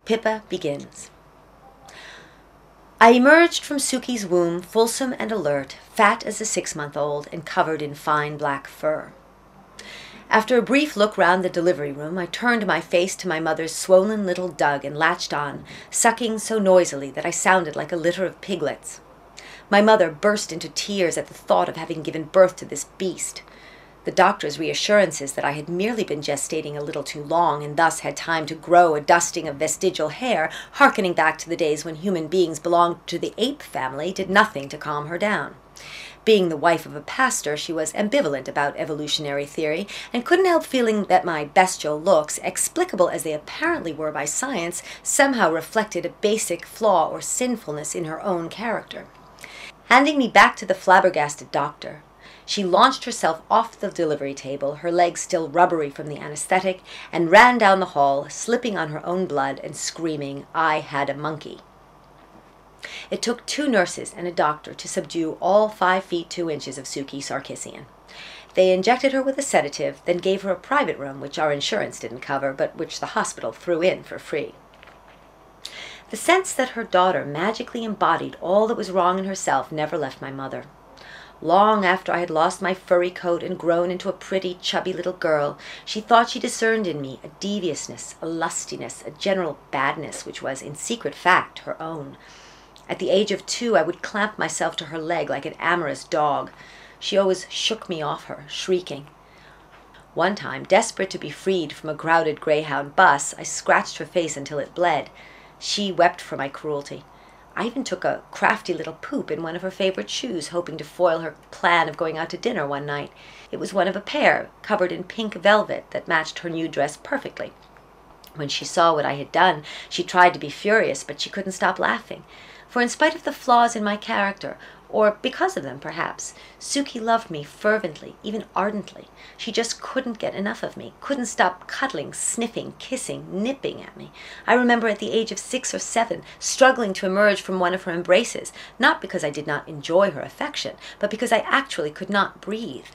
Pippa begins. I emerged from Suki's womb fulsome and alert, fat as a 6-month-old, and covered in fine black fur. After a brief look round the delivery room, I turned my face to my mother's swollen little dug and latched on, sucking so noisily that I sounded like a litter of piglets. My mother burst into tears at the thought of having given birth to this beast. The doctor's reassurances that I had merely been gestating a little too long and thus had time to grow a dusting of vestigial hair, hearkening back to the days when human beings belonged to the ape family, did nothing to calm her down. Being the wife of a pastor, she was ambivalent about evolutionary theory and couldn't help feeling that my bestial looks, explicable as they apparently were by science, somehow reflected a basic flaw or sinfulness in her own character. Handing me back to the flabbergasted doctor, she launched herself off the delivery table, her legs still rubbery from the anesthetic, and ran down the hall, slipping on her own blood and screaming, "I had a monkey." It took 2 nurses and a doctor to subdue all 5 feet 2 inches of Suki Sarkissian. They injected her with a sedative, then gave her a private room, which our insurance didn't cover, but which the hospital threw in for free. The sense that her daughter magically embodied all that was wrong in herself never left my mother. Long after I had lost my furry coat and grown into a pretty, chubby little girl, she thought she discerned in me a deviousness, a lustiness, a general badness which was, in secret fact, her own. At the age of 2, I would clamp myself to her leg like an amorous dog. She always shook me off her, shrieking. One time, desperate to be freed from a crowded Greyhound bus, I scratched her face until it bled. She wept for my cruelty. I even took a crafty little poop in one of her favorite shoes, hoping to foil her plan of going out to dinner one night. It was one of a pair, covered in pink velvet, that matched her new dress perfectly. When she saw what I had done, she tried to be furious, but she couldn't stop laughing. For in spite of the flaws in my character, or because of them perhaps, Suki loved me fervently, even ardently. She just couldn't get enough of me, couldn't stop cuddling, sniffing, kissing, nipping at me. I remember at the age of 6 or 7 struggling to emerge from one of her embraces, not because I did not enjoy her affection, but because I actually could not breathe.